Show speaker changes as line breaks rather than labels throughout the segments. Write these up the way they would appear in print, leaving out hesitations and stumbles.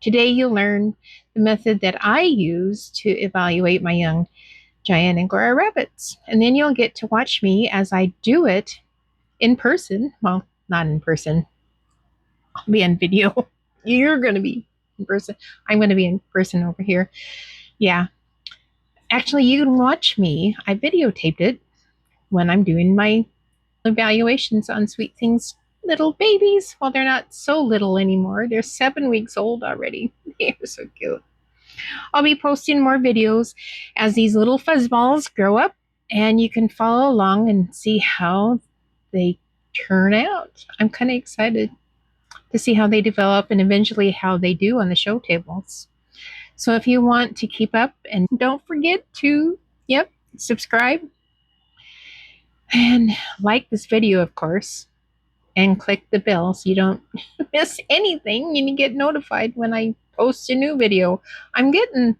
Today you'll learn the method that I use to evaluate my young Giant Angora rabbits. And then you'll get to watch me as I do it in person. Well, not in person. I'll be on video. You're going to be in person. I'm going to be in person over here. Yeah. Actually, you can watch me. I videotaped it when I'm doing my evaluations on Sweet Things little babies. Well, they're not so little anymore. They're 7 weeks old already. They're so cute. I'll be posting more videos as these little fuzzballs grow up, and you can follow along and see how they turn out. I'm kind of excited to see how they develop and eventually how they do on the show tables. So if you want to keep up, and don't forget to, subscribe and like this video, of course, and click the bell so you don't miss anything and you get notified when I post a new video. I'm getting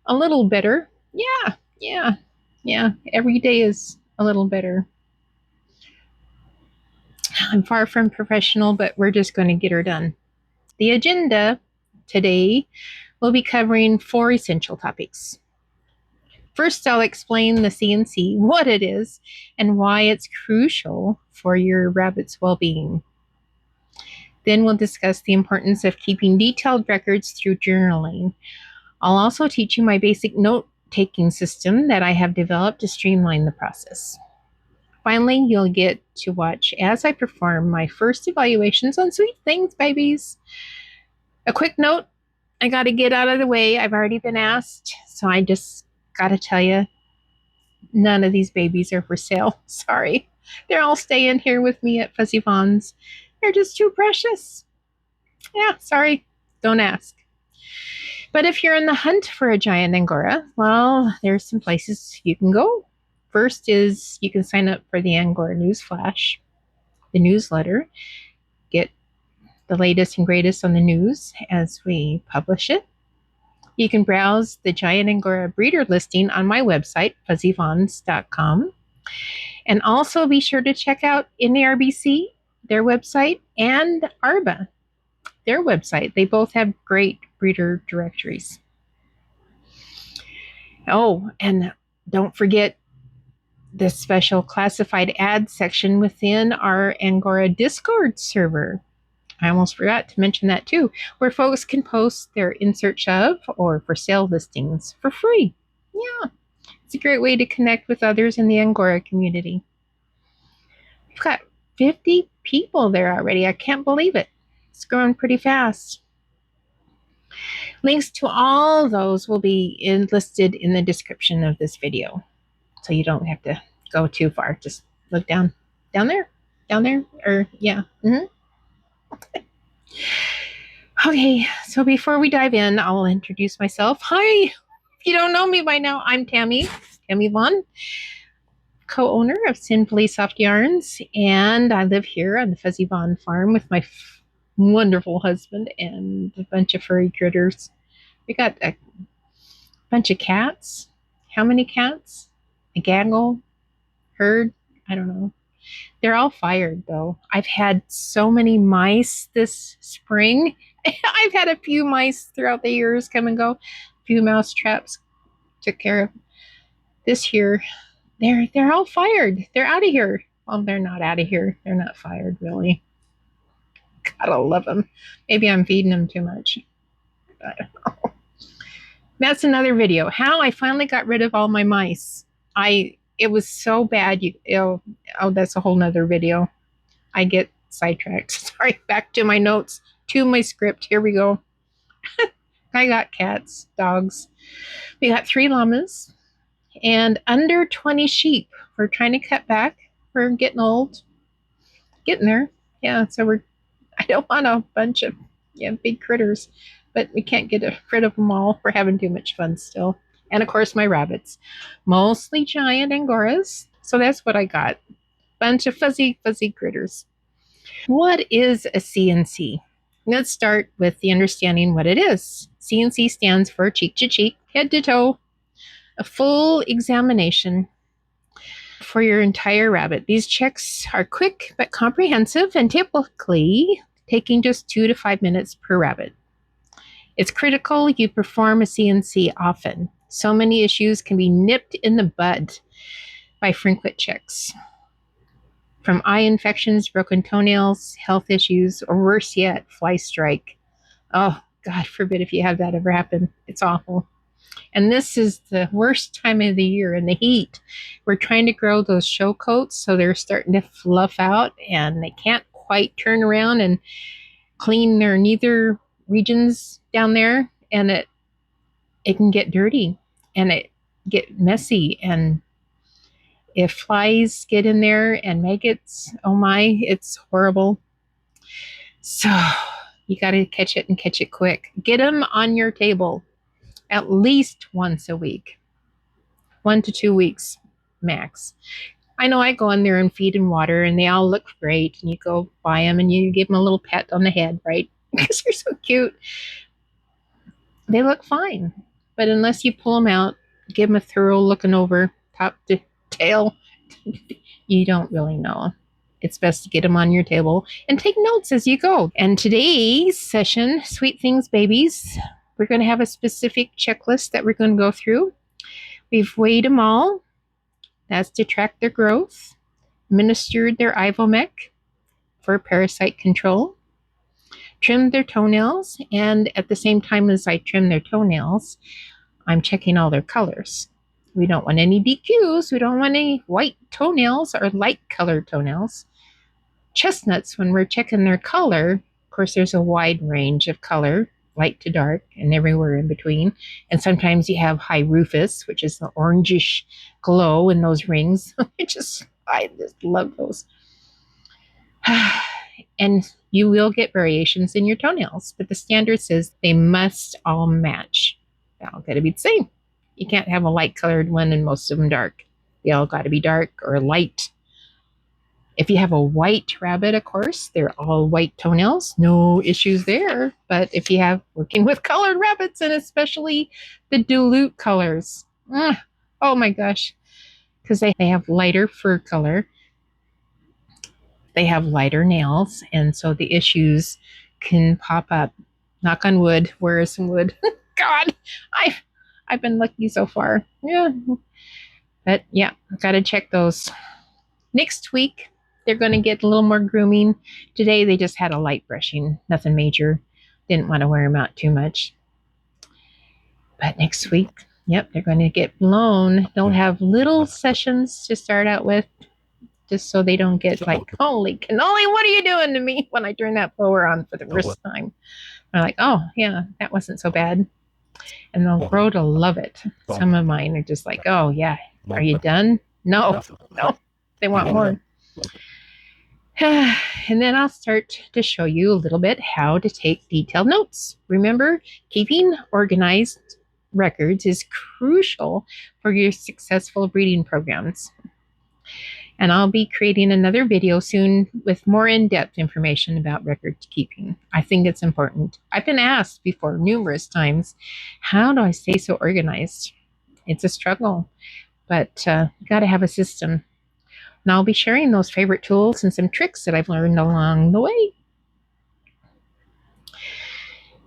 a little better. Yeah. Every day is a little better. I'm far from professional, but we're just going to get her done. The agenda today will be covering 4 essential topics. First, I'll explain the C&C, what it is, and why it's crucial for your rabbit's well-being. Then we'll discuss the importance of keeping detailed records through journaling. I'll also teach you my basic note-taking system that I have developed to streamline the process. Finally, you'll get to watch as I perform my first evaluations on Sweet Things babies. A quick note, I got to get out of the way. I've already been asked, so I just got to tell you, none of these babies are for sale. Sorry. They're all staying here with me at Fuzzy Vaughn's. They're just too precious. Yeah, sorry. Don't ask. But if you're in the hunt for a Giant Angora, well, there's some places you can go. First is you can sign up for the Angora News Flash, the newsletter. Get the latest and greatest on the news as we publish it. You can browse the Giant Angora breeder listing on my website, fuzzyvaughns.com. And also be sure to check out NARBC, their website, and ARBA, their website. They both have great breeder directories. Oh, and don't forget the special classified ads section within our Angora Discord server. I almost forgot to mention that too, where folks can post their in search of or for sale listings for free. Yeah, it's a great way to connect with others in the Angora community. We've got 50 people there already. I can't believe it. It's growing pretty fast. Links to all those will be listed in the description of this video, so you don't have to go too far. Just look down there, or yeah. Okay, so before we dive in, I'll introduce myself. Hi, if you don't know me by now, I'm Tammy Vaughn, co-owner of Simply Soft Yarns, and I live here on the Fuzzy Vaughn Farm with my wonderful husband and a bunch of furry critters. We got a bunch of cats. How many cats? A gaggle? Herd? I don't know. They're all fired, though. I've had so many mice this spring. I've had a few mice throughout the years come and go. A few mouse traps took care of. This year, they're all fired. They're out of here. Well, they're not out of here. They're not fired, really. Gotta love them. Maybe I'm feeding them too much. I don't know. That's another video. How I finally got rid of all my mice. It was so bad. That's a whole nother video. I get sidetracked. Sorry, back to my notes, to my script. Here we go. I got cats, dogs. We got 3 llamas and under 20 sheep. We're trying to cut back. We're getting old. Getting there. Yeah, so I don't want a bunch of big critters, but we can't get rid of them all. We're having too much fun still. And of course, my rabbits, mostly Giant Angoras. So that's what I got. Bunch of fuzzy critters. What is a C&C? Let's start with the understanding what it is. C&C stands for cheek to cheek, head to toe, a full examination for your entire rabbit. These checks are quick but comprehensive and typically taking just 2 to 5 minutes per rabbit. It's critical you perform a C&C often. So many issues can be nipped in the bud by frequent checks. From eye infections, broken toenails, health issues, or worse yet, fly strike. Oh, God forbid if you have that ever happen. It's awful. And this is the worst time of the year in the heat. We're trying to grow those show coats so they're starting to fluff out and they can't quite turn around and clean their nether regions down there. And it can get dirty and it get messy. And if flies get in there and maggots, oh my, it's horrible. So you got to catch it and catch it quick. Get them on your table at least once a week, 1 to 2 weeks max. I know I go in there and feed and water and they all look great and you go buy them and you give them a little pet on the head, right? Because they're so cute. They look fine. But unless you pull them out, give them a thorough looking over top to tail, you don't really know. It's best to get them on your table and take notes as you go. And today's session, Sweet Things Babies, we're going to have a specific checklist that we're going to go through. We've weighed them all. That's to track their growth, administered their Ivomec for parasite control, trimmed their toenails, and at the same time as I trim their toenails, I'm checking all their colors. We don't want any DQs. We don't want any white toenails or light colored toenails. Chestnuts, when we're checking their color, of course, there's a wide range of color, light to dark, and everywhere in between. And sometimes you have high rufous, which is the orangish glow in those rings. I just love those. And you will get variations in your toenails, but the standard says they must all match. They all got to be the same. You can't have a light colored one and most of them dark. They all got to be dark or light. If you have a white rabbit, of course, they're all white toenails. No issues there. But if you have working with colored rabbits, and especially the dilute colors, oh my gosh, because they have lighter fur color. They have lighter nails, and so the issues can pop up. Knock on wood. Where is some wood? God, I've been lucky so far. Yeah. But yeah, got to check those. Next week, they're going to get a little more grooming. Today, they just had a light brushing, nothing major. Didn't want to wear them out too much. But next week, yep, they're going to get blown. They'll have little sessions to start out with, just so they don't get like, holy cannoli, what are you doing to me when I turn that blower on for the first time? I'm like, oh, yeah, that wasn't so bad. And they'll grow to love it. Some of mine are just like, oh, yeah, are you done? No, they want more. And then I'll start to show you a little bit how to take detailed notes. Remember, keeping organized records is crucial for your successful breeding programs. And I'll be creating another video soon with more in-depth information about record keeping. I think it's important. I've been asked before numerous times, how do I stay so organized? It's a struggle, but you got to have a system. And I'll be sharing those favorite tools and some tricks that I've learned along the way.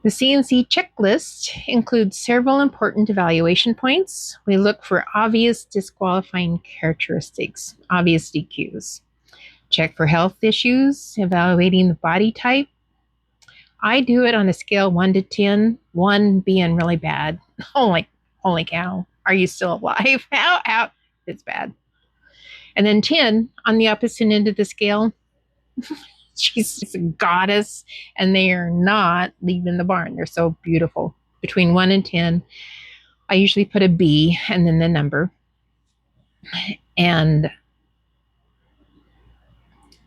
The C&C checklist includes several important evaluation points. We look for obvious disqualifying characteristics, obvious DQs. Check for health issues, evaluating the body type. I do it on a scale 1 to 10, 1 being really bad. Holy cow, are you still alive? How? It's bad. And then 10 on the opposite end of the scale. She's a goddess, and they are not leaving the barn. They're so beautiful. Between 1 and 10, I usually put a B and then the number. And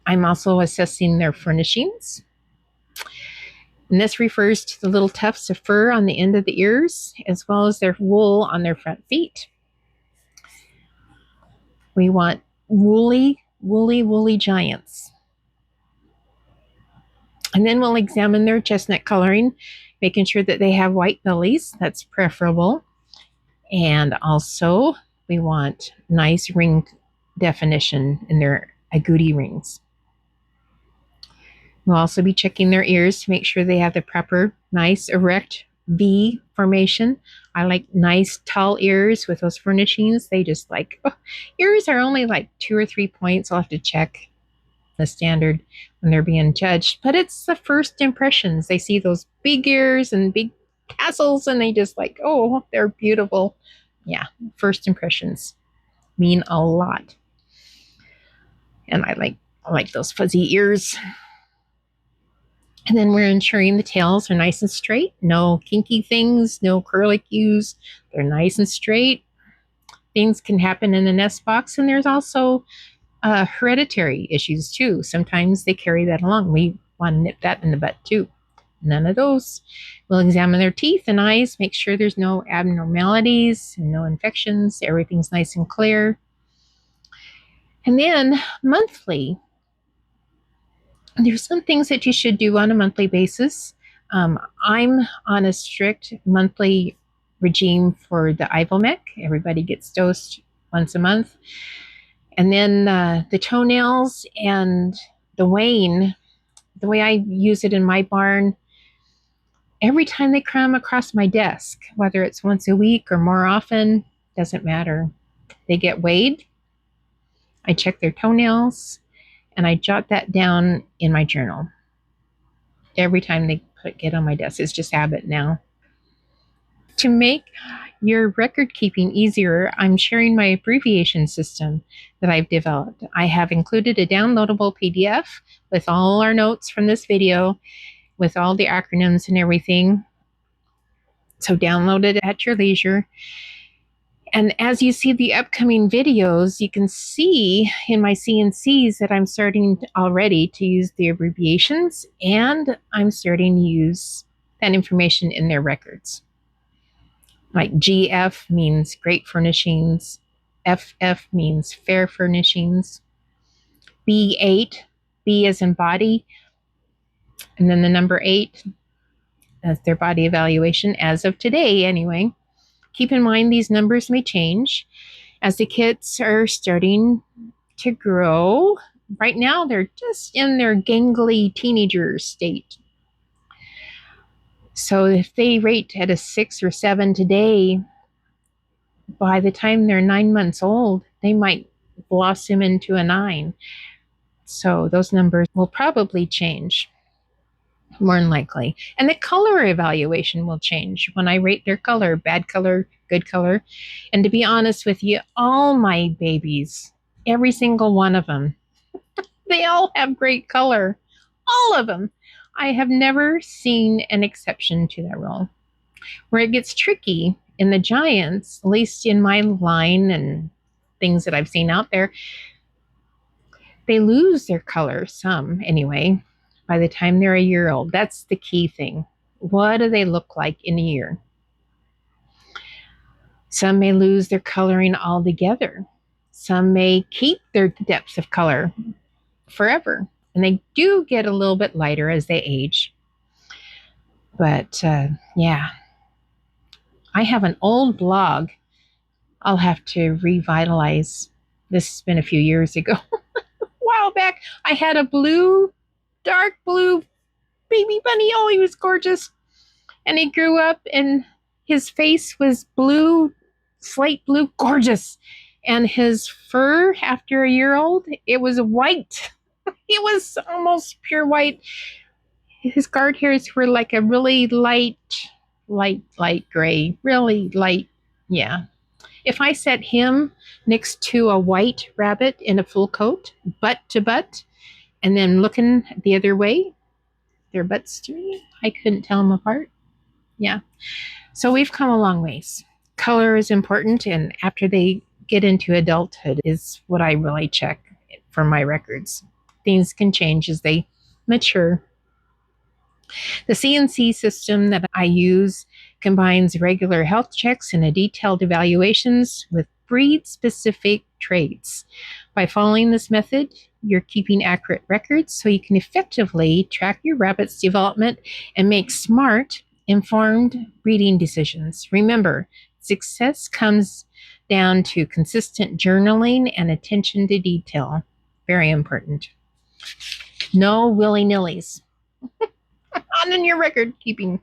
I'm also assessing their furnishings. And this refers to the little tufts of fur on the end of the ears, as well as their wool on their front feet. We want woolly giants. And then we'll examine their chestnut coloring, making sure that they have white bellies. That's preferable. And also, we want nice ring definition in their agouti rings. We'll also be checking their ears to make sure they have the proper, nice, erect V formation. I like nice tall ears with those furnishings. They just like, oh, ears are only like 2 or 3 points. I'll have to check the standard when they're being judged. But it's the first impressions. They see those big ears and big tassels and they just like, oh, they're beautiful. Yeah, first impressions mean a lot. And I like those fuzzy ears. And then we're ensuring the tails are nice and straight. No kinky things, no curlicues. They're nice and straight. Things can happen in the nest box. And there's also hereditary issues too. Sometimes they carry that along. We want to nip that in the butt too. None of those. We'll examine their teeth and eyes, make sure there's no abnormalities and no infections. Everything's nice and clear. And then monthly, there's some things that you should do on a monthly basis. I'm on a strict monthly regime for the Ivomec. Everybody gets dosed once a month. And then the toenails and the wane, the way I use it in my barn, every time they come across my desk, whether it's once a week or more often, doesn't matter. They get weighed. I check their toenails and I jot that down in my journal. Every time they get on my desk, it's just habit now. To make your record keeping easier, I'm sharing my abbreviation system that I've developed. I have included a downloadable PDF with all our notes from this video, with all the acronyms and everything. So download it at your leisure. And as you see the upcoming videos, you can see in my C&Cs that I'm starting already to use the abbreviations, and I'm starting to use that information in their records. Like GF means great furnishings, FF means fair furnishings, B8, B as in body, and then the number 8, that's their body evaluation as of today anyway. Keep in mind these numbers may change as the kits are starting to grow. Right now, they're just in their gangly teenager state. So if they rate at a 6 or 7 today, by the time they're 9 months old, they might blossom into a 9. So those numbers will probably change, more than likely. And the color evaluation will change when I rate their color, bad color, good color. And to be honest with you, all my babies, every single one of them, they all have great color. All of them. I have never seen an exception to that rule. Where it gets tricky in the giants, at least in my line and things that I've seen out there, they lose their color, some anyway, by the time they're a year old. That's the key thing. What do they look like in a year? Some may lose their coloring altogether. Some may keep their depths of color forever. And they do get a little bit lighter as they age. But yeah, I have an old blog I'll have to revitalize. This has been a few years ago. A while back, I had a blue, dark blue baby bunny. Oh, he was gorgeous. And he grew up and his face was blue, slate blue, gorgeous. And his fur, after a year old, it was white. It was almost pure white. His guard hairs were like a really light gray, really light. Yeah. If I set him next to a white rabbit in a full coat, butt to butt, and then looking the other way, their butts to me, I couldn't tell them apart. Yeah. So we've come a long ways. Color is important, and after they get into adulthood is what I really check for my records. Things can change as they mature. The C&C system that I use combines regular health checks and a detailed evaluations with breed-specific traits. By following this method, you're keeping accurate records so you can effectively track your rabbit's development and make smart, informed breeding decisions. Remember, success comes down to consistent journaling and attention to detail. Very important. No willy-nillys on in your record keeping.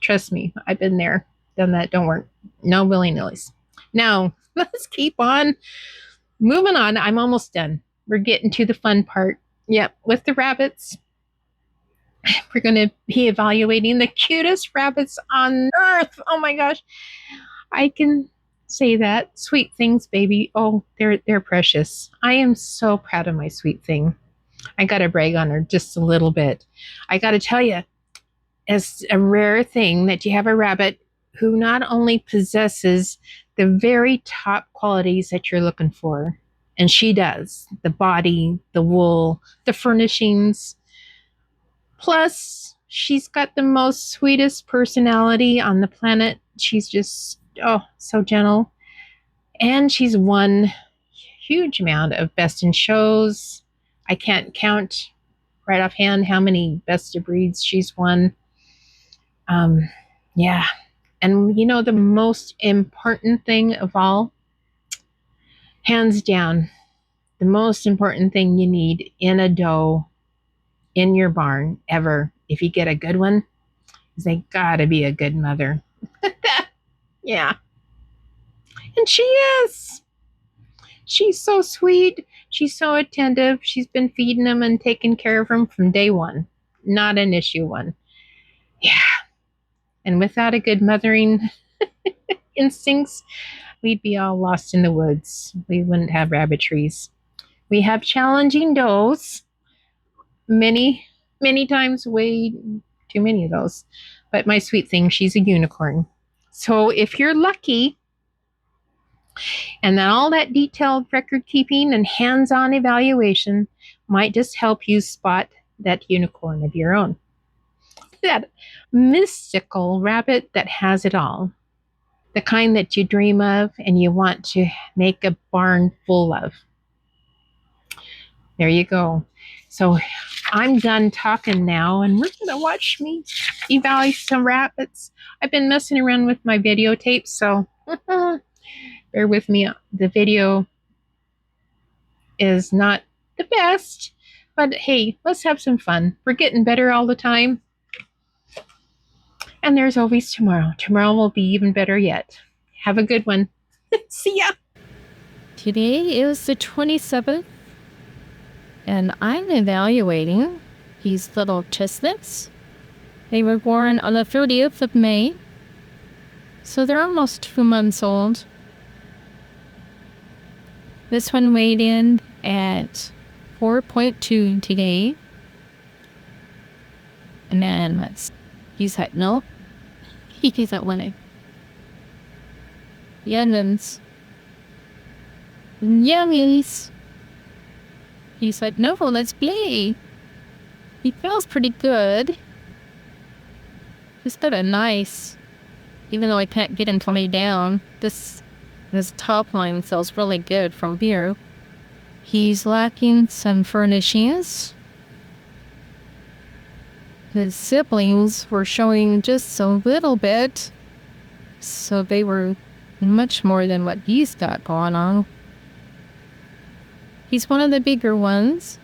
Trust me, I've been there, done that. Don't worry. No willy-nillys. Now, let's keep on moving on. I'm almost done. We're getting to the fun part. Yep, with the rabbits, we're going to be evaluating the cutest rabbits on earth. Oh my gosh. I can say that. Sweet things, baby. Oh, they're precious. I am so proud of my sweet thing. I got to brag on her just a little bit. I got to tell you, it's a rare thing that you have a rabbit who not only possesses the very top qualities that you're looking for, and she does the body, the wool, the furnishings. Plus, she's got the most sweetest personality on the planet. She's just, oh, so gentle. And she's won huge amount of best in shows. I can't count right offhand how many best of breeds she's won. Yeah. And you know, the most important thing of all, hands down, the most important thing you need in a doe in your barn ever, if you get a good one, is they gotta be a good mother. Yeah. And she is. She's so sweet. She's so attentive. She's been feeding them and taking care of them from day one. Not an issue one. Yeah. And without a good mothering instincts, we'd be all lost in the woods. We wouldn't have rabbit trees. We have challenging does. Many, many times, way too many of those. But my sweet thing, she's a unicorn. So if you're lucky, and then all that detailed record keeping and hands-on evaluation might just help you spot that unicorn of your own. That mystical rabbit that has it all. The kind that you dream of and you want to make a barn full of. There you go. So I'm done talking now, and we're going to watch me evaluate some rabbits. I've been messing around with my videotape, so bear with me. The video is not the best, but hey, let's have some fun. We're getting better all the time. And there's always tomorrow. Tomorrow will be even better yet. Have a good one. See ya.
Today is the 27th, and I'm evaluating these little chestnuts. They were born on the 30th of May, so they're almost 2 months old. This one weighed in at 4.2 today. And then he's like, no, he's not winning. The onions. Yummies. He said, no, let's play. He feels pretty good. He's got a nice, even though I can't get him to lay down, this top line feels really good from here. He's lacking some furnishings. His siblings were showing just a little bit, so they were much more than what he's got going on. He's one of the bigger ones.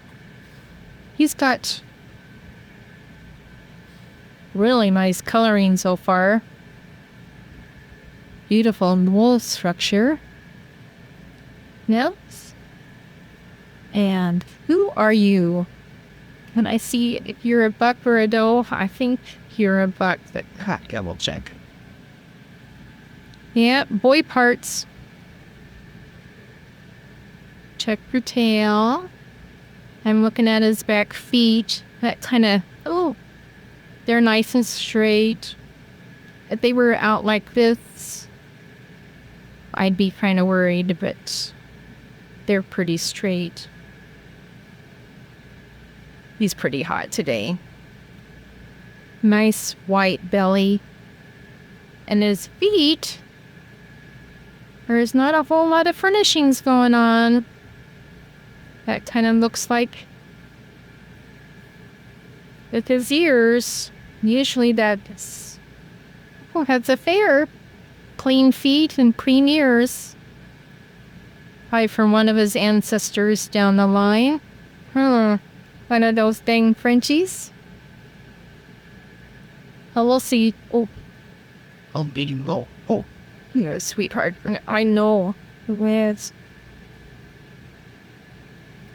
He's got really nice coloring so far. Beautiful wool structure. Yes. And who are you? Can I see if you're a buck or a doe? I think you're a buck.
Double check.
Yeah, boy parts. Check your tail. I'm looking at his back feet. That kind of, oh, they're nice and straight. If they were out like this, I'd be kind of worried, but they're pretty straight. He's pretty hot today. Nice white belly. And his feet, there's not a whole lot of furnishings going on. That kind of looks like with his ears. Usually that's has a fair clean feet and clean ears. Probably from one of his ancestors down the line. One of those dang Frenchies. Oh, we'll see. Oh, I'll be you go. Oh, yeah, sweetheart. I know. Yes.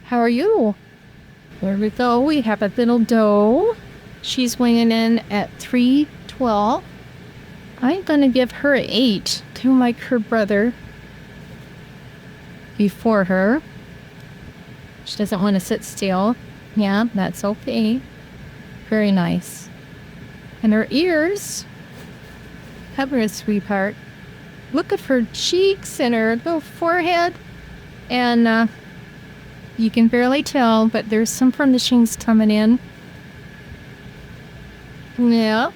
How are you? There we go. We have a little doe. She's weighing in at 312. I'm gonna give her an 8 to like her brother before her. She doesn't want to sit still. Yeah, that's okay. Very nice. And her ears. Have her a sweetheart. Look at her cheeks and her little forehead. And you can barely tell, but there's some furnishings coming in. Yeah.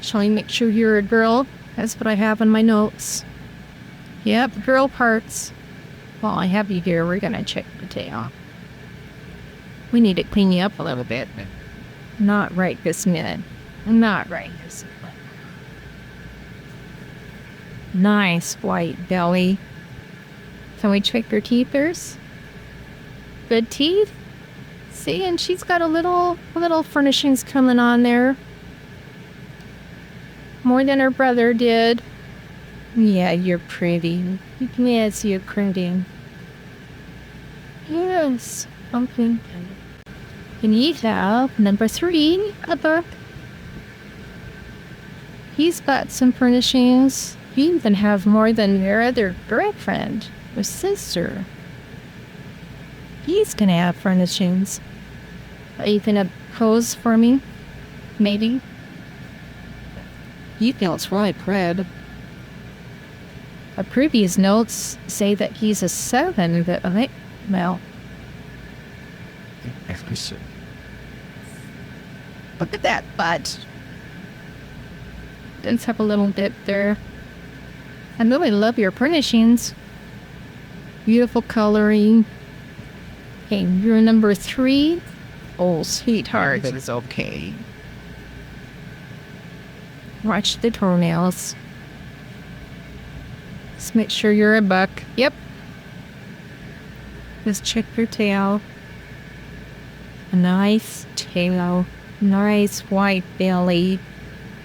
Shall we make sure you're a girl? That's what I have in my notes. Yep, girl parts. Well, I have you here. We're gonna check the tail. We need to clean you up a little bit. Not right this minute. Not right this minute. Nice white belly. Can we check her teethers? Good teeth? See, and she's got a little furnishings coming on there. More than her brother did. Yeah, you're pretty. Yes, you're pretty. Yes, okay. Can you have number 3, a book? He's got some furnishings. You even have more than your other girlfriend or sister. He's gonna have furnishings. Are you gonna pose for me? Maybe? You feels right, Fred. Our previous notes say that he's a 7, but well. Look at that butt. Does have a little dip there. I really love your furnishings. Beautiful coloring. Okay, you're number 3. Oh, sweetheart.
But it's okay.
Watch the toenails. Just make sure you're a buck. Yep. Just check your tail. A nice tail. Nice white belly.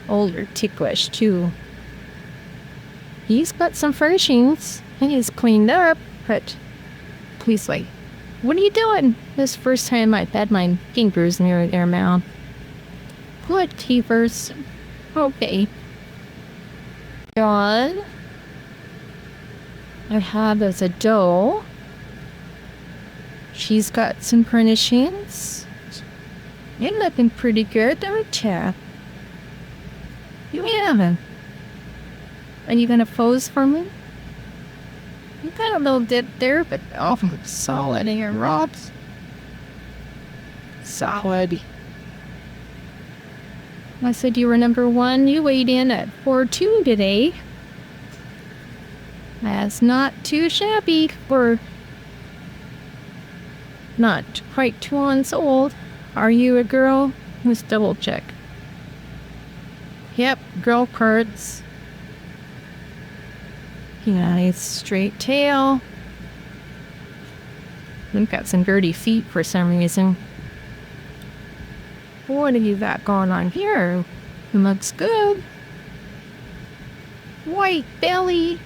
Oh, you're ticklish too. He's got some furnishings. And he's cleaned up, but please wait. What are you doing? This first time I've had my fingers near their mouth. Good keepers. Okay. John. I have as a doe. She's got some furnishings. You're looking pretty good, don't you? You haven't. Are you gonna pose for me? You got a little dip there, but solid in your rocks. Solid. I said you were number 1. You weighed in at 4'2" today. That's not too shabby for not quite 2 months old. Are you a girl? Let's double check. Yep, girl parts. Nice straight tail. You've got some dirty feet for some reason. What have you got going on here? It looks good. White belly.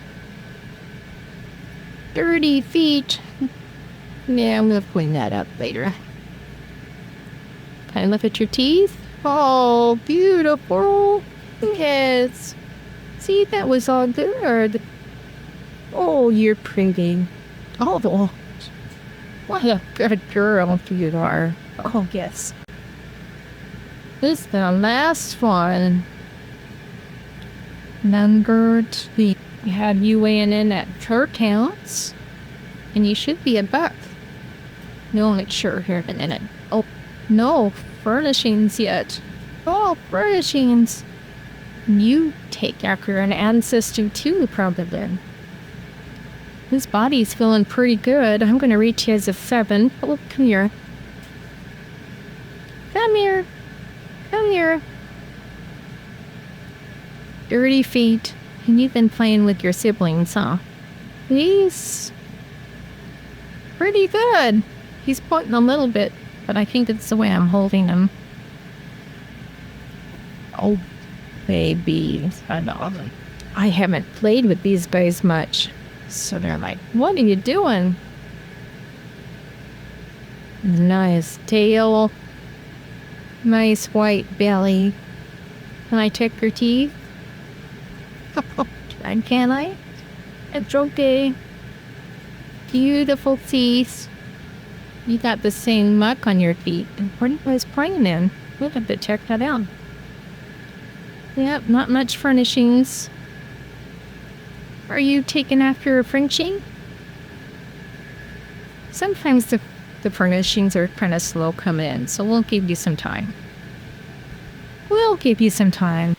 Dirty feet. Yeah, I'm gonna clean that up later. Can I look at your teeth? Oh, beautiful. Yes. See, that was all good. Oh, you're pretty. Oh, what a good girl you are. Oh, yes. This is the last one. Number 3. We have you weighing in at 4 counts. And you should be a buck. No, make sure here in a minute. Oh, no furnishings yet. Oh, furnishings. You take after an ancestor too, probably. His body's feeling pretty good. I'm going to reach you as a 7. Oh, come here. Come here. Come here. Dirty feet. And you've been playing with your siblings, huh? He's pretty good. He's pointing a little bit, but I think it's the way I'm holding him. Oh, bees. I haven't played with these guys much. So they're like, what are you doing? Nice tail. Nice white belly. Can I check your teeth? Can I? It's okay. Beautiful teeth. You got the same muck on your feet. And what are you guys playing in? We'll have to check that out. Yep, not much furnishings. Are you taking after a furnishing? Sometimes the furnishings are kind of slow coming in, so we'll give you some time. We'll give you some time.